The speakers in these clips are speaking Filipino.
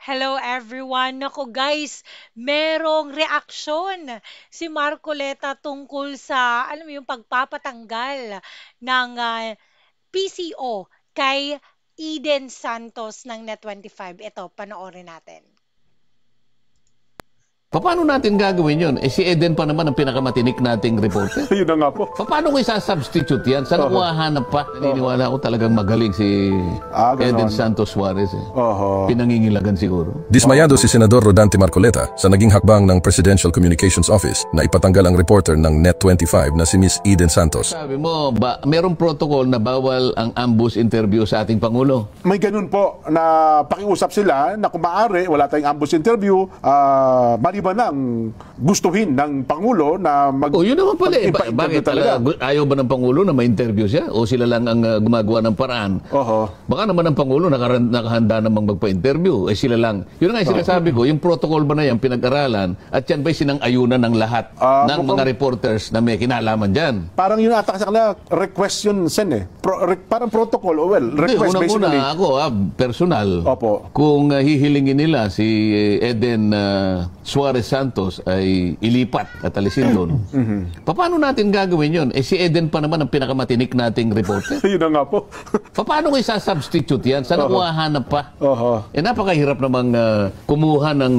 Hello everyone. Naku guys, merong reaksyon si Marcoleta tungkol sa, alam mo yung pagpapatanggal ng PCO kay Eden Santos ng Net25. Ito, panoorin natin. Paano natin gagawin yun? Si Eden pa naman ang pinakamatinik nating reporter. Yun na nga po. Paano ko isa-substitute yan? Saan ako hahanap pa? Naniniwala ako talagang magaling si Eden Santos Suarez. Pinangingilagan siguro. Dismayado si Senador Rodante Marcoleta sa naging hakbang ng Presidential Communications Office na ipatanggal ang reporter ng Net25 na si Miss Eden Santos. Sabi mo, merong protocol na bawal ang ambush interview sa ating Pangulo? May ganun po na pakiusap sila na kung maaari, wala tayong ambush interview, maliban lang gustuhin ng Pangulo na yun naman pala eh. Bakit ayaw ba ng Pangulo na ma-interview siya? O sila lang ang gumagawa ng paraan? Baka naman ang Pangulo nakahanda namang magpa-interview. Sila lang. Yun nga yung sinasabi ko, yung protocol ba na yan pinag-aralan at yan ba'y sinang-ayunan ng lahat ng mga reporters na may kinalaman dyan? Parang yun ata sa kanila, request yun, Sen eh. Parang protocol, request basically. Unang-una ako, personal. Kung hihilingin nila si Eden Suarez Santos ay ilipat at alisin doon. Paano natin gagawin yun? Si Eden pa naman ang pinakamatinik nating reporter. Yun na nga po. Paano ko isa-substitute yan? Saan ako hahanap pa? Napakahirap namang kumuha ng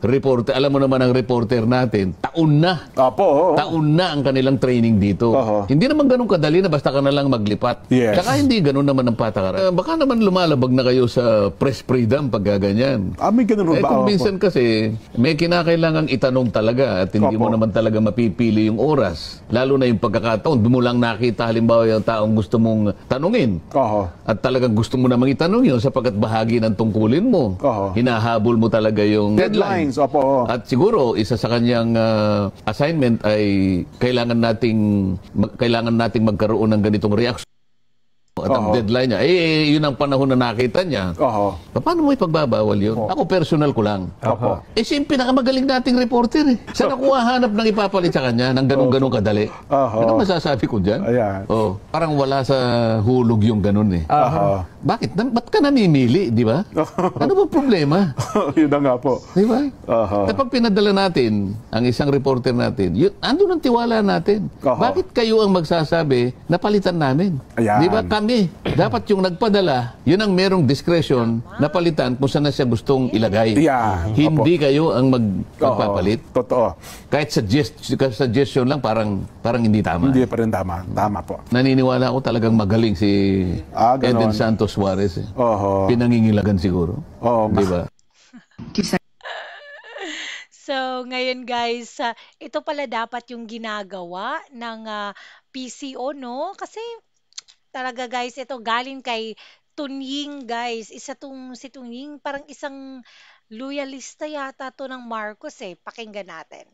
reporter. Alam mo naman ang reporter natin, taon na. Taon na ang kanilang training dito. Hindi naman ganun kadali na basta ka na lang maglipat. Saka hindi ganun naman ang patakaran. Baka naman lumalabag na kayo sa press freedom pag gaganyan. May ganun ba? Kung minsan kasi, may kinakailangang itanong talaga at hindi mo naman talaga mapipili yung oras. Lalo na yung pagkakataon, doon mo lang nakita halimbawa yung taong gusto mong tanungin. At talagang gusto mo namang itanong yun sapagkat bahagi ng tungkulin mo. Hinahabol mo talaga yung deadlines. At siguro, isa sa kanyang assignment ay kailangan nating magkaroon ng ganitong reaction. At ang deadline niya, yun ang panahon na nakita niya. Paano mo ipagbabawal yun? Ako personal ko lang. Siya yung pinakamagaling nating reporter eh. Saan ako hahanap ng ipapalit sa kanya ng ganun-ganun kadali? Ano masasabi ko dyan? Parang wala sa hulog yung ganun eh. Bakit? Ba't ka namimili, di ba? Ano ba problema? Yun na nga po. Di ba? Kapag pinadala natin ang isang reporter natin, andun ang tiwala natin. Bakit kayo ang magsasabi na palitan namin? Di ba? Dapat yung nagpadala, yun ang merong discretion na palitan kung saan na siya gustong ilagay. Hindi kayo ang magpapalit. Totoo. Kahit suggestion lang, parang hindi tama. Hindi pa rin tama. Tama po. Naniniwala ako talagang magaling si Eden Santos Suarez. Pinangingilagan siguro. Di ba? So, ngayon guys, ito pala dapat yung ginagawa ng PCO, no? Kasi talaga guys, ito galing kay Tunying guys. Si Tunying parang isang loyalista yata to ng Marcos eh. Pakinggan natin.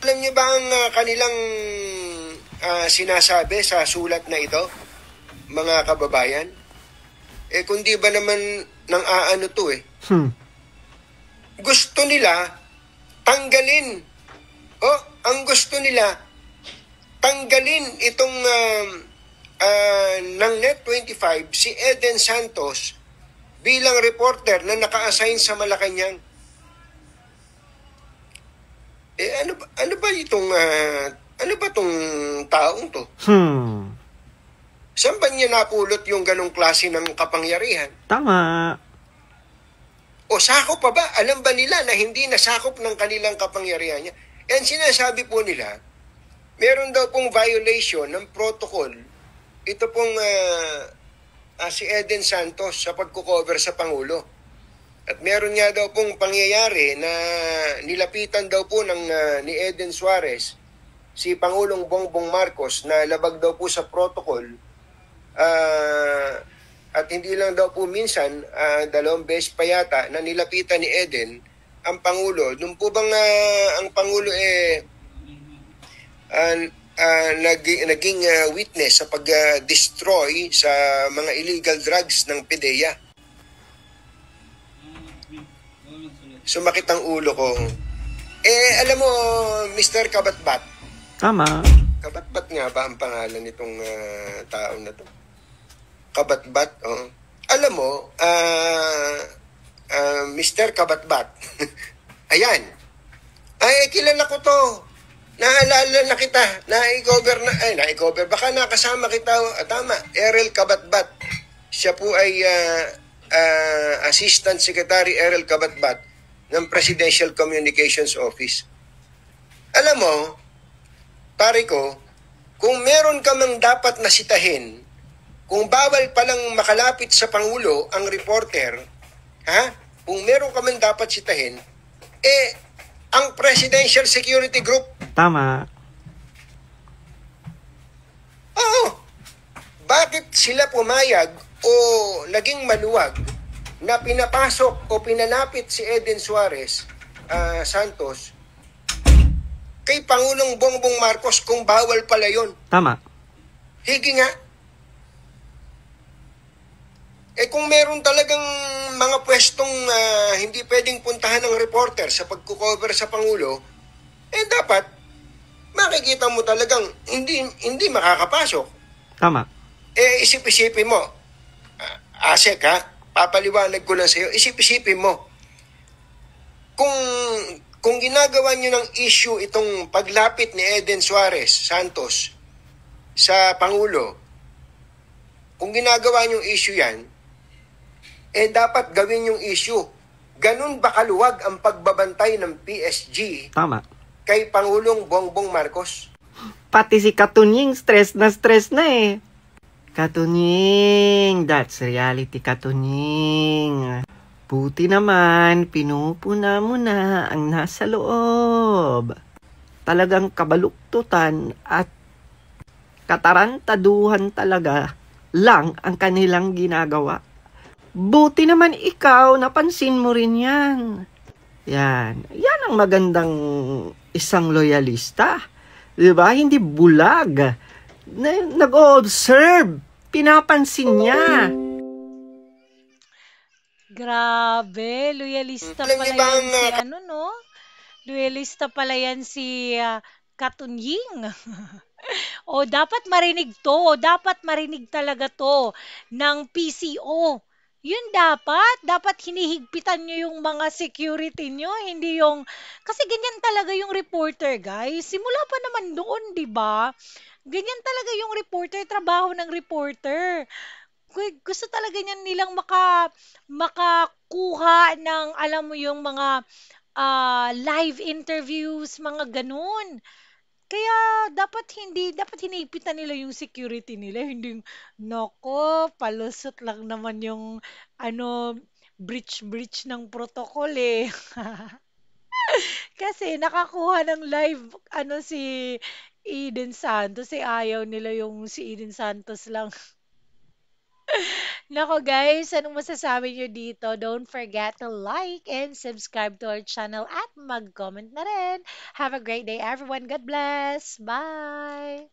Alam niyo ba ang kanilang sinasabi sa sulat na ito, mga kababayan? Kundi ba naman ng aano to eh. Gusto nila tanggalin. Ang gusto nila tanggalin itong ng Net25 si Eden Santos bilang reporter na naka-assign sa Malacanang. Ano ba itong taong to? Saan ba niya napulot yung ganong klase ng kapangyarihan? Tama. O sakop pa ba? Alam ba nila na hindi nasakop ng kanilang kapangyarihan niya? Yan sinasabi po nila, meron daw pong violation ng protocol. Ito pong si Eden Santos sa pagkukover sa Pangulo. At meron nga daw pong pangyayari na nilapitan daw po ni Eden Suarez si Pangulong Bongbong Marcos na labag daw po sa protocol. At hindi lang daw po minsan, 2 beses pa yata na nilapitan ni Eden ang Pangulo. Nung po bang ang Pangulo naging witness sa pag-destroy sa mga illegal drugs ng PDEA. Sumakit ang ulo ko. Alam mo, Mr. Kabatbat. Tama. Kabatbat nga ba ang pangalan nitong taong na to? Kabatbat, Alam mo, Mr. Kabatbat. Ayan. Ay, kilala ko to. Naalala na kita. Na-cover. Baka nakasama kita. Tama, Errol Kabatbat. Siya po ay Assistant Secretary Errol Kabatbat ng Presidential Communications Office. Alam mo, pare ko, kung meron ka mang dapat nasitahin, kung bawal palang makalapit sa Pangulo ang reporter, kung meron ka mang dapat sitahin, ang Presidential Security Group. Tama. Oo. Bakit sila pumayag o naging maluwag na pinapasok o pinalapit si Eden Suarez Santos kay Pangulong Bongbong Marcos kung bawal pala yun? Tama. Higi nga. Kung meron talagang mga pwestong hindi pwedeng puntahan ng reporter sa pagkukover sa Pangulo, dapat makikita mo talagang hindi makakapasok. Tama. Isip-isipin mo, Asek papaliwanag ko lang sa'yo, isip-isipin mo, kung ginagawa nyo ng issue itong paglapit ni Eden Suarez Santos sa Pangulo, kung ginagawa nyo issue yan, dapat gawin yung issue. Ganun ba kaluwag ang pagbabantay ng PSG Tama. kay Pangulong Bongbong Marcos? Pati si Katunying stress na eh. Katunying, that's reality, Katunying. Buti naman, pinupuna mo na ang nasa loob. Talagang kabaluktutan at katarantaduhan talaga lang ang kanilang ginagawa. Buti naman ikaw, napansin mo rin yan. Yan ang magandang isang loyalista. Diba? Hindi bulag. Nag-observe. Pinapansin niya. Grabe, loyalista pala yan si Loyalista pala yan si Katunying. Dapat marinig to. Dapat marinig talaga to ng PCO. Yun dapat hinihigpitan nyo yung mga security nyo, hindi yung, kasi ganyan talaga yung reporter, guys. Simula pa naman doon, di ba? Ganyan talaga yung reporter, trabaho ng reporter. Gusto talaga nilang makakuha ng, alam mo yung mga live interviews, mga ganun. Kaya dapat hinihigpitan nila yung security nila, hindi nako, palusot lang naman yung breach ng protocol eh. Kasi nakakuha ng live si Eden Santos, ayaw nila yung si Eden Santos lang. Nako guys, anong masasabi nyo dito? Don't forget to like and subscribe to our channel at mag-comment na rin. Have a great day everyone. God bless. Bye!